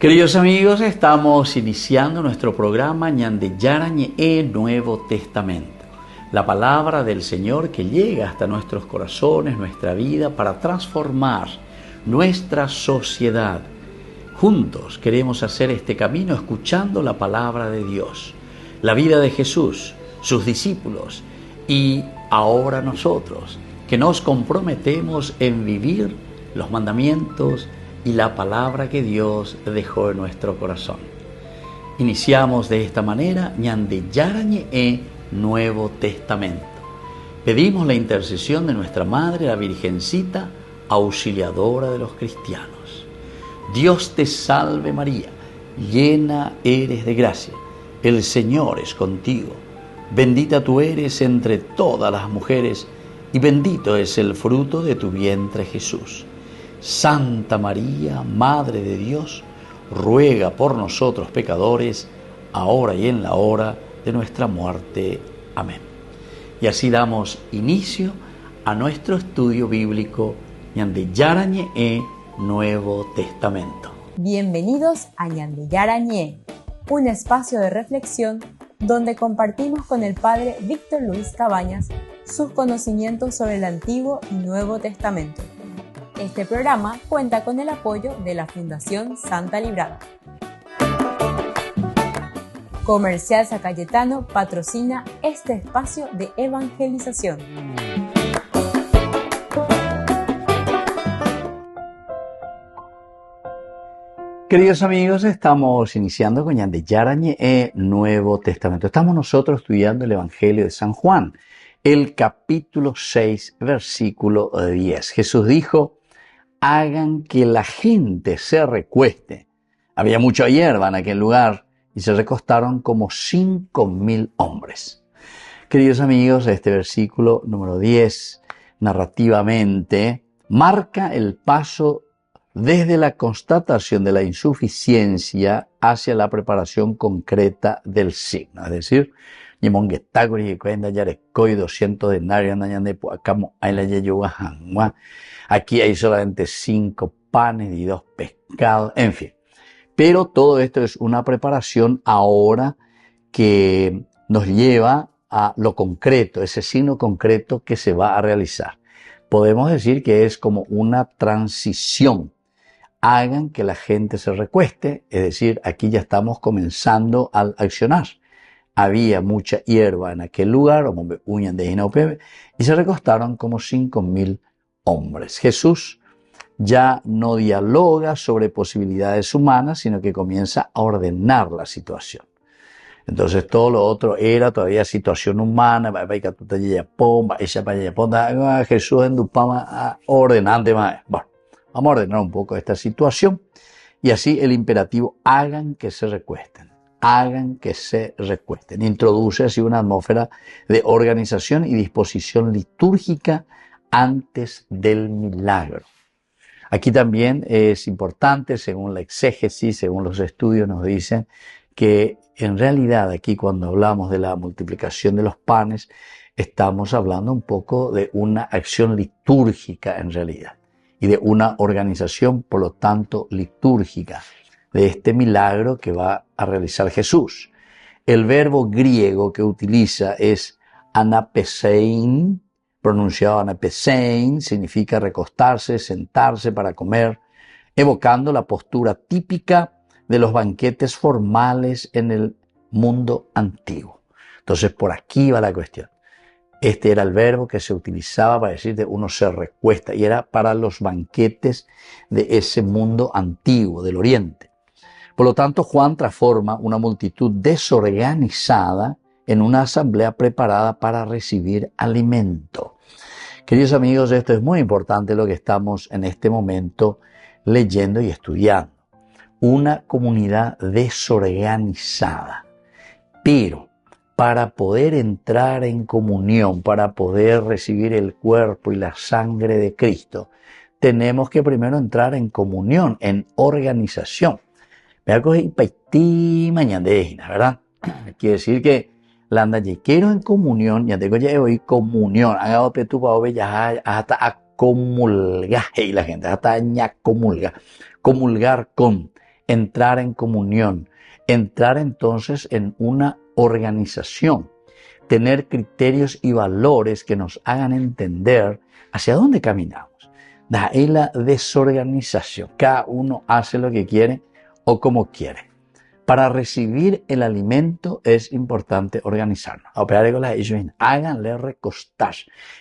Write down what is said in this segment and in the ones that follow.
Queridos amigos, estamos iniciando nuestro programa Ñande Yarañe Nuevo Testamento. La palabra del Señor que llega hasta nuestros corazones, nuestra vida, para transformar nuestra sociedad. Juntos queremos hacer este camino escuchando la palabra de Dios, la vida de Jesús, sus discípulos y ahora nosotros, que nos comprometemos en vivir los mandamientos y la palabra que Dios dejó en nuestro corazón. Iniciamos de esta manera Ñande Yarañe Nuevo Testamento. Pedimos la intercesión de nuestra Madre, la Virgencita, auxiliadora de los cristianos. Dios te salve María, llena eres de gracia, el Señor es contigo. Bendita tú eres entre todas las mujeres y bendito es el fruto de tu vientre Jesús. Santa María, Madre de Dios, ruega por nosotros pecadores, ahora y en la hora de nuestra muerte. Amén. Y así damos inicio a nuestro estudio bíblico Ñande Yarañe Nuevo Testamento. Bienvenidos a Ñande Yarañe, un espacio de reflexión donde compartimos con el Padre Víctor Luis Cabañas sus conocimientos sobre el Antiguo y Nuevo Testamento. Este programa cuenta con el apoyo de la Fundación Santa Librada. Comercial San Cayetano patrocina este espacio de evangelización. Queridos amigos, estamos iniciando con Ñande Yarañe Nuevo Testamento. Estamos nosotros estudiando el Evangelio de San Juan, el capítulo 6, versículo 10. Jesús dijo: hagan que la gente se recueste. Había mucha hierba en aquel lugar y se recostaron como 5.000 hombres. Queridos amigos, este versículo número 10, narrativamente, marca el paso desde la constatación de la insuficiencia hacia la preparación concreta del signo. Es decir, 200 denarios, aquí hay solamente 5 panes y 2 pescados, en fin. Pero todo esto es una preparación ahora que nos lleva a lo concreto, ese signo concreto que se va a realizar. Podemos decir que es como una transición. Hagan que la gente se recueste, es decir, aquí ya estamos comenzando a accionar. Había mucha hierba en aquel lugar, y se recostaron como 5.000 hombres. Jesús ya no dialoga sobre posibilidades humanas, sino que comienza a ordenar la situación. Entonces todo lo otro era todavía situación humana, Jesús ordenante más. Bueno, vamos a ordenar un poco esta situación y así el imperativo hagan que se recuesten. Hagan que se recuesten. Introduce así una atmósfera de organización y disposición litúrgica antes del milagro. Aquí también es importante, según la exégesis, según los estudios nos dicen, que en realidad aquí cuando hablamos de la multiplicación de los panes, estamos hablando un poco de una acción litúrgica en realidad y de una organización, por lo tanto, litúrgica de este milagro que va a realizar Jesús. El verbo griego que utiliza es anapesein, pronunciado anapesein, significa recostarse, sentarse para comer, evocando la postura típica de los banquetes formales en el mundo antiguo. Entonces, por aquí va la cuestión. Este era el verbo que se utilizaba para decir de uno se recuesta y era para los banquetes de ese mundo antiguo, del Oriente. Por lo tanto, Juan transforma una multitud desorganizada en una asamblea preparada para recibir alimento. Queridos amigos, esto es muy importante lo que estamos en este momento leyendo y estudiando. Una comunidad desorganizada. Pero para poder entrar en comunión, para poder recibir el cuerpo y la sangre de Cristo, tenemos que primero entrar en comunión, en organización. Me voy a coger paití mañana de Ejina, ¿verdad? Quiere decir que la anda quiero en comunión, ya tengo ya hoy comunión, haga tu pavo ya hasta a comulgar, y la gente hasta ña comulgar con, entrar en comunión, entrar entonces en una organización, tener criterios y valores que nos hagan entender hacia dónde caminamos. De ahí la desorganización. Cada uno hace lo que quiere o como quiere. Para recibir el alimento es importante organizarnos. Operar con las ellos, háganle recostar.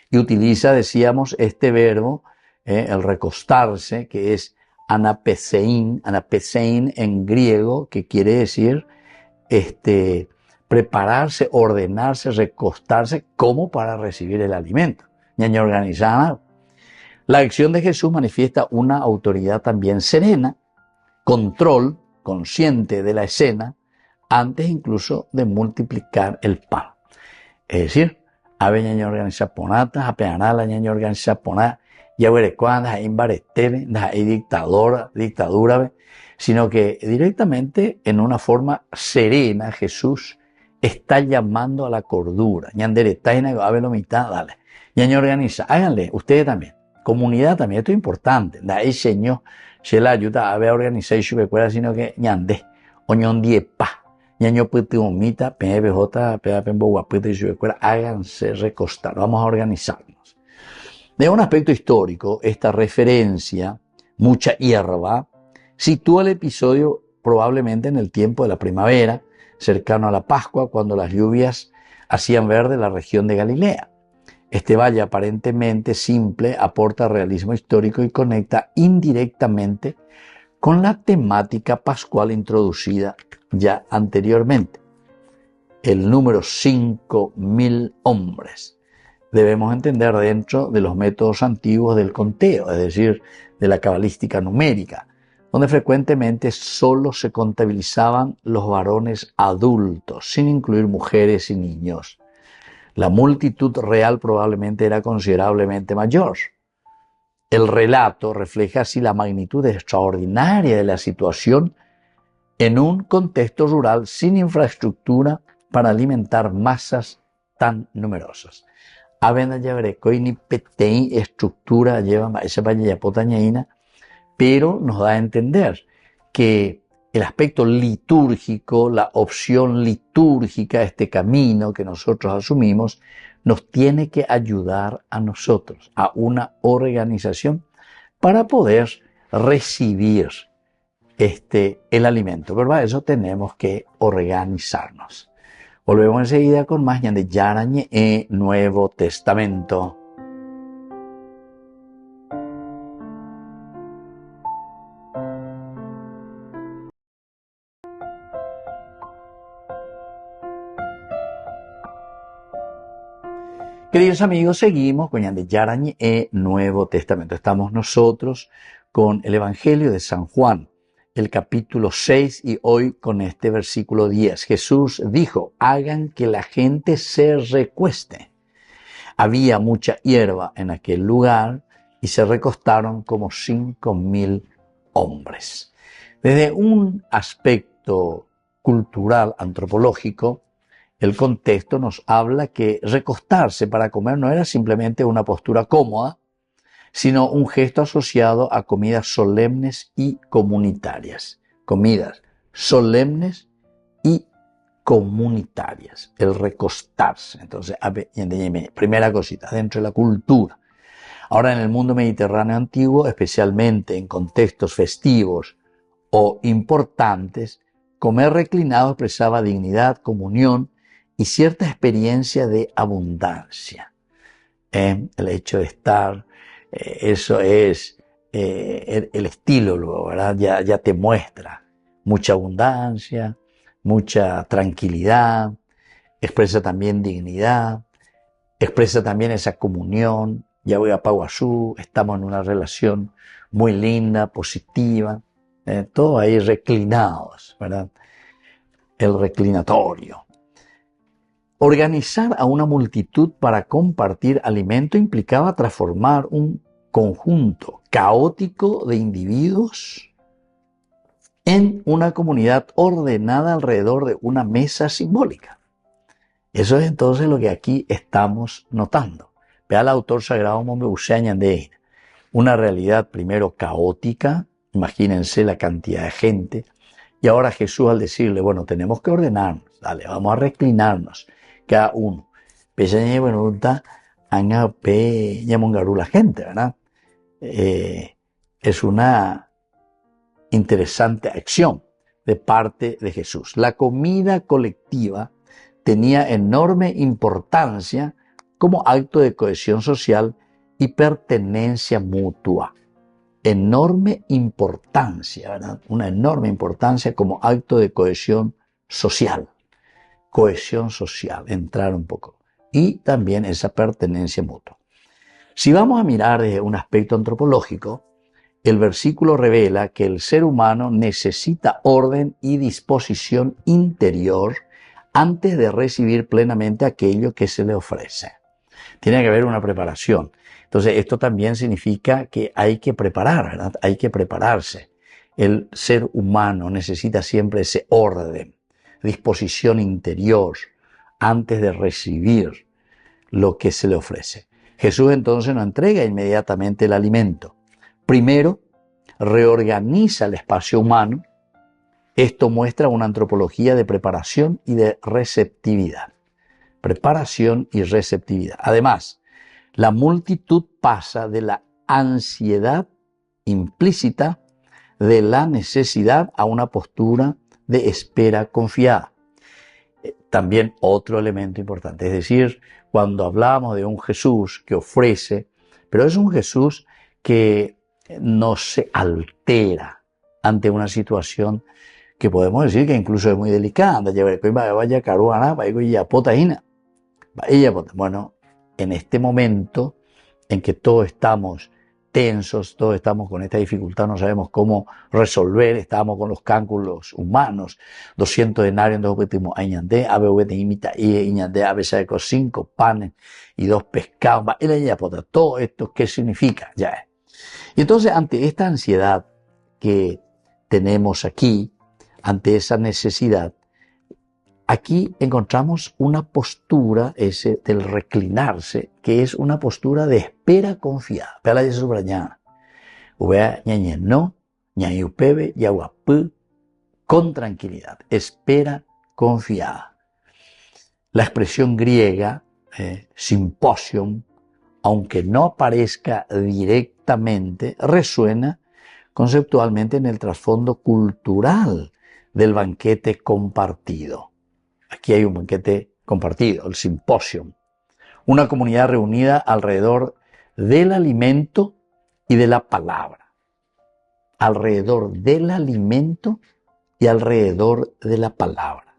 Y utiliza, decíamos, este verbo, el recostarse, que es anapesein en griego, que quiere decir prepararse, ordenarse, recostarse, como para recibir el alimento. Ñaña organizada. La acción de Jesús manifiesta una autoridad también serena, control consciente de la escena, antes incluso de multiplicar el pan. Es decir, ave ñaña organiza ponata, apeana la ñaña organiza poná, ya veré cuándo hay baretele, hay dictadura, sino que directamente en una forma serena Jesús está llamando a la cordura. Ñandere taina ave lo mitad, dale. Ñaña organiza, háganle, ustedes también. Comunidad también, esto es importante. Da ahí señor, se la ayuda a ver organizar y recuerda, sino que ñande, oñón diepa, ñaño puti omita, PBJ, PBO guapita y recuerda, háganse recostar, vamos a organizarnos. De un aspecto histórico, esta referencia, mucha hierba, sitúa el episodio probablemente en el tiempo de la primavera, cercano a la Pascua, cuando las lluvias hacían verde la región de Galilea. Este valle aparentemente simple aporta realismo histórico y conecta indirectamente con la temática pascual introducida ya anteriormente. El número 5.000 hombres debemos entender dentro de los métodos antiguos del conteo, es decir, de la cabalística numérica, donde frecuentemente solo se contabilizaban los varones adultos, sin incluir mujeres y niños. La multitud real probablemente era considerablemente mayor. El relato refleja así la magnitud extraordinaria de la situación en un contexto rural sin infraestructura para alimentar masas tan numerosas. Avena ni petei estructura lleva esa valla potañaína, pero nos da a entender que el aspecto litúrgico, la opción litúrgica, este camino que nosotros asumimos, nos tiene que ayudar a nosotros, a una organización, para poder recibir el alimento. Pero para eso tenemos que organizarnos. Volvemos enseguida con más de Yarañe Nuevo Testamento. Queridos amigos, seguimos con Yarañe Nuevo Testamento. Estamos nosotros con el Evangelio de San Juan, el capítulo 6, y hoy con este versículo 10. Jesús dijo, hagan que la gente se recueste. Había mucha hierba en aquel lugar y se recostaron como 5.000 hombres. Desde un aspecto cultural, antropológico, el contexto nos habla que recostarse para comer no era simplemente una postura cómoda, sino un gesto asociado a comidas solemnes y comunitarias. Comidas solemnes y comunitarias. El recostarse. Entonces, primera cosita, dentro de la cultura. Ahora, en el mundo mediterráneo antiguo, especialmente en contextos festivos o importantes, comer reclinado expresaba dignidad, comunión y cierta experiencia de abundancia. El hecho de estar, eso es el estilo luego, ¿verdad? Ya te muestra mucha abundancia, mucha tranquilidad, expresa también dignidad, expresa también esa comunión. Ya voy a Paguazú, estamos en una relación muy linda, positiva, todo ahí reclinados, ¿verdad? El reclinatorio. Organizar a una multitud para compartir alimento implicaba transformar un conjunto caótico de individuos en una comunidad ordenada alrededor de una mesa simbólica. Eso es entonces lo que aquí estamos notando. Vea al autor sagrado Mombeusea de una realidad primero caótica, imagínense la cantidad de gente, Y ahora Jesús al decirle, bueno, tenemos que ordenarnos, dale, vamos a reclinarnos, cada uno. Peña voluntad, anga pe llamongaru la gente, ¿verdad? Es una interesante acción de parte de Jesús. La comida colectiva tenía enorme importancia como acto de cohesión social y pertenencia mutua. Enorme importancia, ¿verdad? Una enorme importancia como acto de cohesión social. Cohesión social, entrar un poco. Y también esa pertenencia mutua. Si vamos a mirar desde un aspecto antropológico, el versículo revela que el ser humano necesita orden y disposición interior antes de recibir plenamente aquello que se le ofrece. Tiene que haber una preparación. Entonces, esto también significa que hay que preparar, ¿verdad? Hay que prepararse. El ser humano necesita siempre ese orden, disposición interior antes de recibir lo que se le ofrece. Jesús entonces no entrega inmediatamente el alimento. Primero, reorganiza el espacio humano. Esto muestra una antropología de preparación y de receptividad. Preparación y receptividad. Además, la multitud pasa de la ansiedad implícita de la necesidad a una postura de espera confiada. También otro elemento importante, es decir, cuando hablamos de un Jesús que ofrece, pero es un Jesús que no se altera ante una situación que podemos decir que incluso es muy delicada. Bueno, en este momento en que todos estamos tensos, todos estamos con esta dificultad, no sabemos cómo resolver, estamos con los cálculos humanos, 200 denarios, entonces añade, imita y añade a veces con 5 panes y 2 pescados, todo esto, ¿qué significa? Ya. Y entonces, ante esta ansiedad que tenemos aquí, ante esa necesidad, aquí encontramos una postura, ese del reclinarse, que es una postura de espera confiada. Con tranquilidad, espera confiada. La expresión griega, symposium, aunque no aparezca directamente, resuena conceptualmente en el trasfondo cultural del banquete compartido. Aquí hay un banquete compartido, el simposium. Una comunidad reunida alrededor del alimento y de la palabra. Alrededor del alimento y alrededor de la palabra.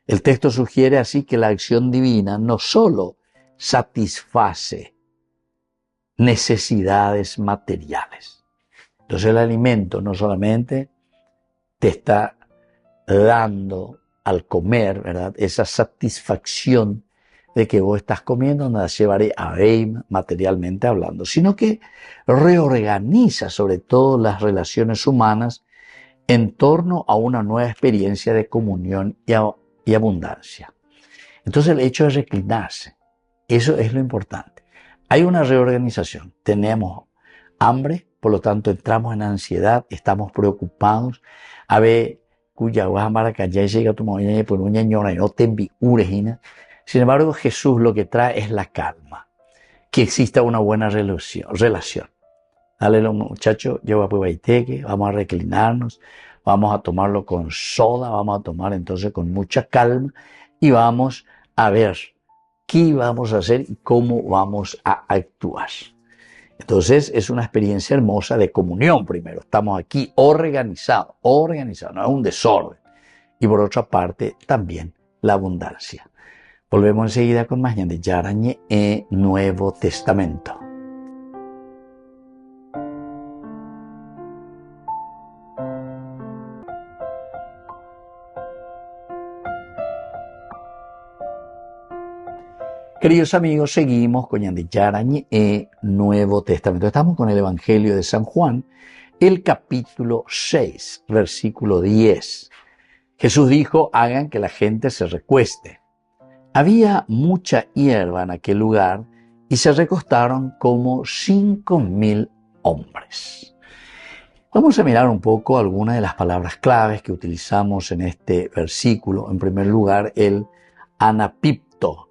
El texto sugiere así que la acción divina no solo satisface necesidades materiales. Entonces el alimento no solamente te está dando al comer, ¿verdad?, esa satisfacción de que vos estás comiendo, nada llevaré a Beim, materialmente hablando, sino que reorganiza sobre todo las relaciones humanas en torno a una nueva experiencia de comunión y abundancia. Entonces el hecho de reclinarse, eso es lo importante. Hay una reorganización, tenemos hambre, por lo tanto entramos en ansiedad, estamos preocupados, a ver, cuya llega tu mañana por una ñora y no te enviurejina. Sin embargo, Jesús lo que trae es la calma, que exista una buena relación. Dale, los muchachos, lleva pues baiteque, vamos a reclinarnos, vamos a tomarlo con soda, vamos a tomar entonces con mucha calma y vamos a ver qué vamos a hacer y cómo vamos a actuar. Entonces es una experiencia hermosa de comunión primero. Estamos aquí organizados, no es un desorden. Y por otra parte también la abundancia. Volvemos enseguida con más de Yarañe e Nuevo Testamento. Queridos amigos, seguimos con Yarañe e Nuevo Testamento. Estamos con el Evangelio de San Juan, el capítulo 6, versículo 10. Jesús dijo, hagan que la gente se recueste. Había mucha hierba en aquel lugar y se recostaron como 5.000 hombres. Vamos a mirar un poco algunas de las palabras claves que utilizamos en este versículo. En primer lugar, el anapipto,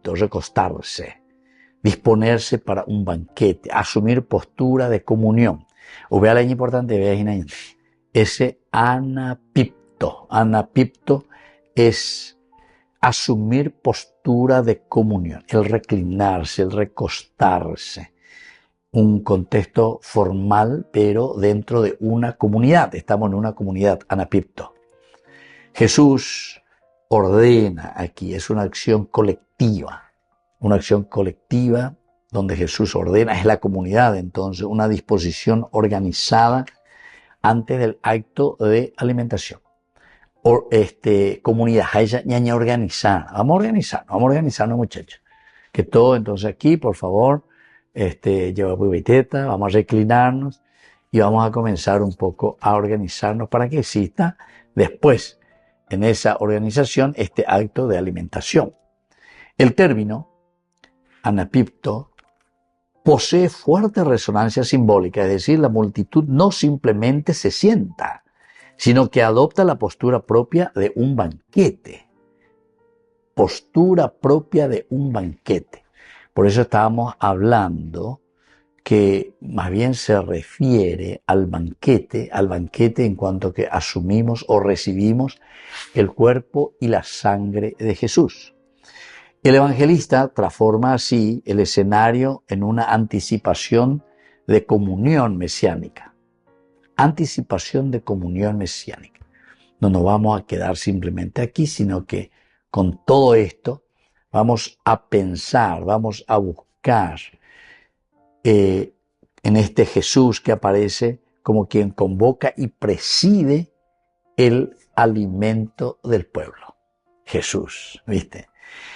recostarse, disponerse para un banquete, asumir postura de comunión. O vea la importante, vea ese anapipto es asumir postura de comunión, el reclinarse, el recostarse. Un contexto formal, pero dentro de una comunidad. Estamos en una comunidad, anapipto. Jesús ordena aquí, es una acción colectiva donde Jesús ordena, es la comunidad, entonces una disposición organizada antes del acto de alimentación. Comunidad, ñaña organizada, vamos a organizarnos muchachos, que todo, entonces aquí, por favor, lleva pubiteta, vamos a reclinarnos y vamos a comenzar un poco a organizarnos para que exista después en esa organización este acto de alimentación. El término anapipto posee fuerte resonancia simbólica, es decir, la multitud no simplemente se sienta, sino que adopta la postura propia de un banquete. Postura propia de un banquete. Por eso estábamos hablando que más bien se refiere al banquete en cuanto que asumimos o recibimos el cuerpo y la sangre de Jesús. El evangelista transforma así el escenario en una anticipación de comunión mesiánica. Anticipación de comunión mesiánica. No nos vamos a quedar simplemente aquí, sino que con todo esto vamos a pensar, vamos a buscar en este Jesús que aparece como quien convoca y preside el alimento del pueblo. Jesús, ¿viste?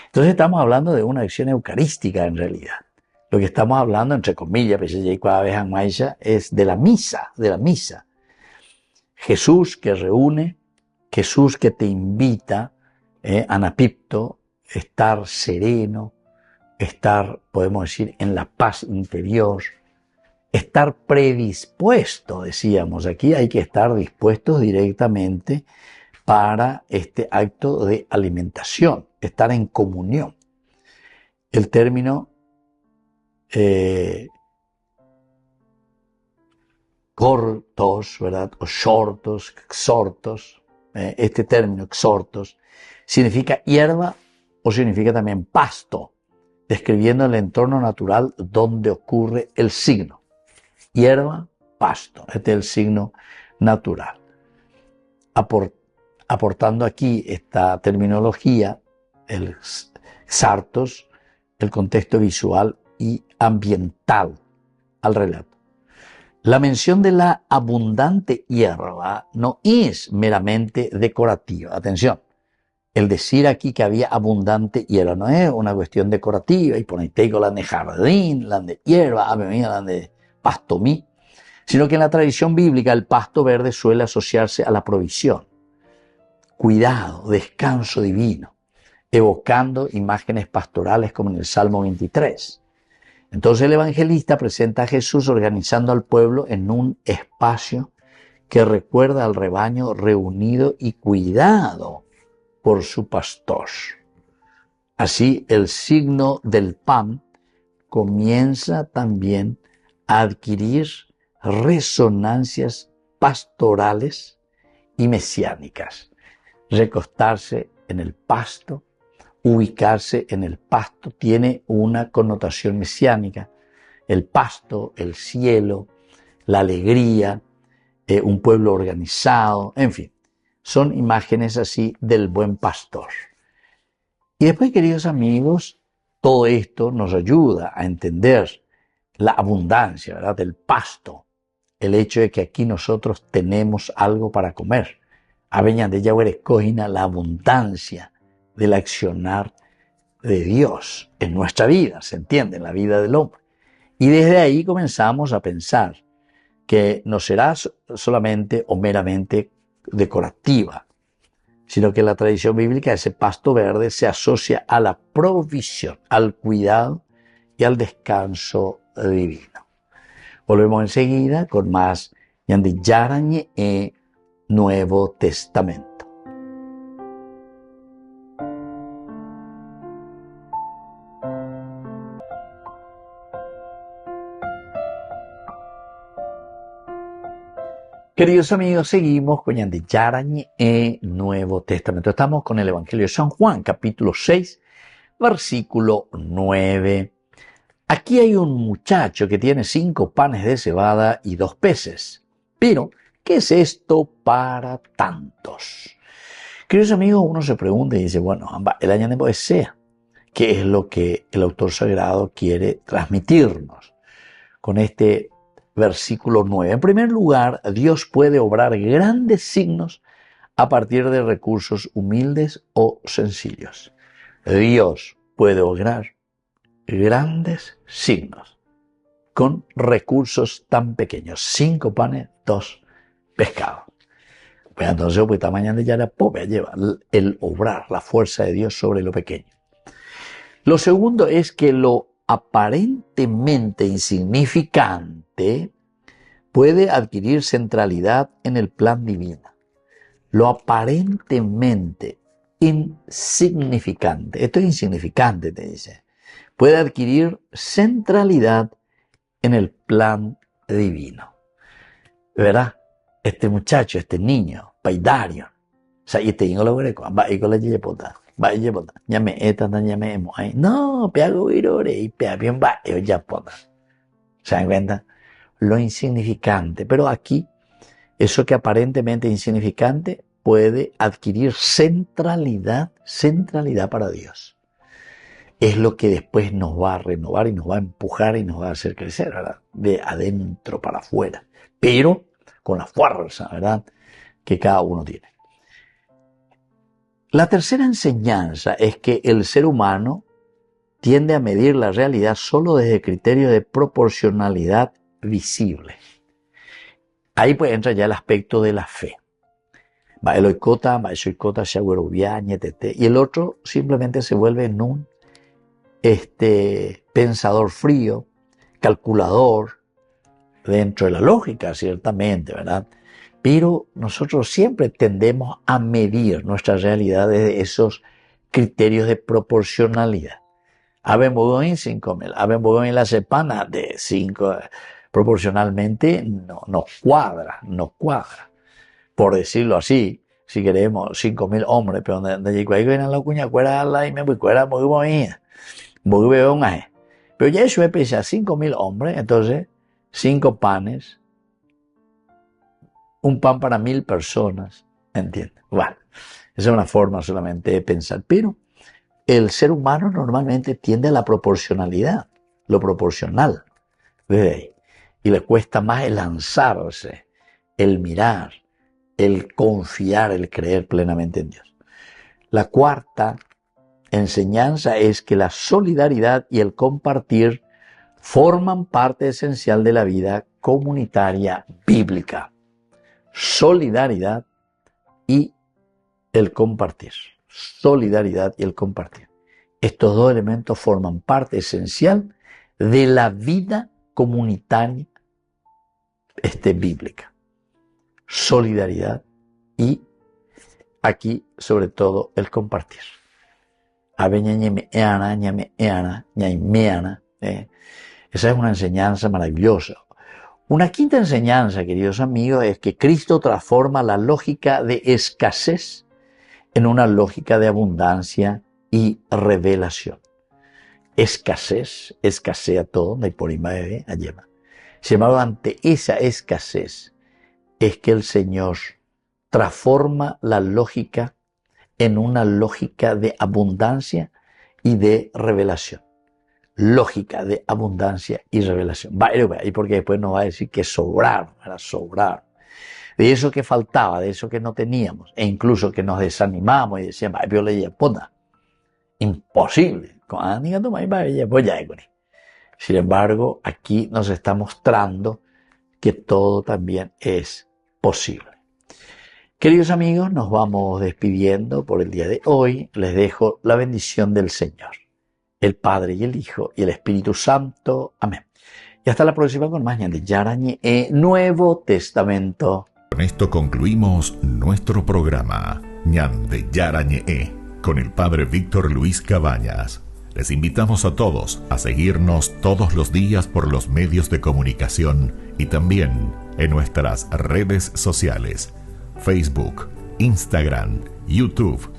Entonces estamos hablando de una acción eucarística en realidad. Lo que estamos hablando, entre comillas, es de la misa, Jesús que reúne, Jesús que te invita, anapipto, estar sereno, estar, podemos decir, en la paz interior, estar predispuesto, decíamos, aquí hay que estar dispuestos directamente para este acto de alimentación, estar en comunión. El término cortos, ¿verdad? O shortos, exhortos, este término exhortos, significa hierba o significa también pasto, describiendo el entorno natural donde ocurre el signo. Hierba, pasto, este es el signo natural. Aportando aquí esta terminología, el sartos, el contexto visual y ambiental al relato. La mención de la abundante hierba no es meramente decorativa. Atención, el decir aquí que había abundante hierba no es una cuestión decorativa y poneteico la de jardín, la de hierba, la de pastomí, sino que en la tradición bíblica el pasto verde suele asociarse a la provisión, cuidado, descanso divino, evocando imágenes pastorales como en el Salmo 23. Entonces el evangelista presenta a Jesús organizando al pueblo en un espacio que recuerda al rebaño reunido y cuidado por su pastor. Así el signo del pan comienza también a adquirir resonancias pastorales y mesiánicas. Recostarse en el pasto, ubicarse en el pasto tiene una connotación mesiánica. El pasto, el cielo, la alegría, un pueblo organizado, en fin, son imágenes así del buen pastor. Y después, queridos amigos, todo esto nos ayuda a entender la abundancia, ¿verdad?, del pasto, el hecho de que aquí nosotros tenemos algo para comer. Aveñan de Yahweh Cojina, la abundancia del accionar de Dios en nuestra vida, se entiende, en la vida del hombre. Y desde ahí comenzamos a pensar que no será solamente o meramente decorativa, sino que la tradición bíblica, ese pasto verde, se asocia a la provisión, al cuidado y al descanso divino. Volvemos enseguida con más Yandi Yarañe Nuevo Testamento. Queridos amigos, seguimos con Yandi Yarañe Nuevo Testamento. Estamos con el Evangelio de San Juan, capítulo 6, versículo 9. Aquí hay un muchacho que tiene 5 panes de cebada y 2 peces. Pero, ¿qué es esto para tantos? Queridos amigos, uno se pregunta y dice, bueno, el año de poesía, ¿qué es lo que el autor sagrado quiere transmitirnos con este versículo 9? En primer lugar, Dios puede obrar grandes signos a partir de recursos humildes o sencillos. Dios puede obrar grandes signos con recursos tan pequeños. 5 panes, 2 pescados. Pues entonces, pues esta mañana ya la pobre lleva el obrar, la fuerza de Dios sobre lo pequeño. Lo segundo es que lo aparentemente insignificante puede adquirir centralidad en el plan divino. Lo aparentemente insignificante, esto es insignificante, te dice, puede adquirir centralidad en el plan divino. ¿Verdad? Este muchacho, este niño, Paidario, o sea, y este niño lo greco, va y con la yepota, llame esta, llame emo, no, peago virore, y pea bien va, y ya pota. ¿Se dan cuenta? Lo insignificante, pero aquí, eso que aparentemente es insignificante, puede adquirir centralidad para Dios. Es lo que después nos va a renovar y nos va a empujar y nos va a hacer crecer, ¿verdad? De adentro para afuera, pero con la fuerza, ¿verdad?, que cada uno tiene. La tercera enseñanza es que el ser humano tiende a medir la realidad solo desde criterios de proporcionalidad visible. Ahí pues entra ya el aspecto de la fe. Y el otro simplemente se vuelve en un pensador frío, calculador, dentro de la lógica, ciertamente, ¿verdad? Pero nosotros siempre tendemos a medir nuestra realidad desde esos criterios de proporcionalidad. Habemos en 5.000, habemos en la sepana de 5, proporcionalmente no cuadra. Por decirlo así, si queremos 5.000 hombres, pero donde llegó ahí en la cuña, cuera la y me voy cuera muy bonita. Pero ya eso es pese a 5.000 hombres, entonces 5 panes, un pan para 1.000 personas, ¿entiendes? Bueno, esa es una forma solamente de pensar, pero el ser humano normalmente tiende a la proporcionalidad, lo proporcional, desde ahí, y le cuesta más el lanzarse, el mirar, el confiar, el creer plenamente en Dios. La cuarta enseñanza es que la solidaridad y el compartir forman parte esencial de la vida comunitaria bíblica. Solidaridad y el compartir. Solidaridad y el compartir. Estos 2 elementos forman parte esencial de la vida comunitaria bíblica. Solidaridad y aquí sobre todo el compartir. Esa es una enseñanza maravillosa. Una quinta enseñanza, queridos amigos, es que Cristo transforma la lógica de escasez en una lógica de abundancia y revelación. Escasez, escasea todo, no hay por imagen, allema. Sin embargo, ante esa escasez es que el Señor transforma la lógica en una lógica de abundancia y de revelación. Lógica de abundancia y revelación. Y porque después nos va a decir que sobraron, era sobrar. De eso que faltaba, de eso que no teníamos, e incluso que nos desanimamos y decíamos, imposible. Sin embargo, aquí nos está mostrando que todo también es posible. Queridos amigos, nos vamos despidiendo por el día de hoy. Les dejo la bendición del Señor, el Padre y el Hijo y el Espíritu Santo. Amén. Y hasta la próxima con más Ñande Yarañe Nuevo Testamento. Con esto concluimos nuestro programa Ñande Yarañe con el Padre Víctor Luis Cabañas. Les invitamos a todos a seguirnos todos los días por los medios de comunicación y también en nuestras redes sociales, Facebook, Instagram, YouTube.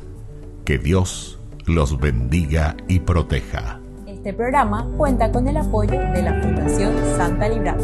Que Dios los bendiga y proteja. Este programa cuenta con el apoyo de la Fundación Santa Librada.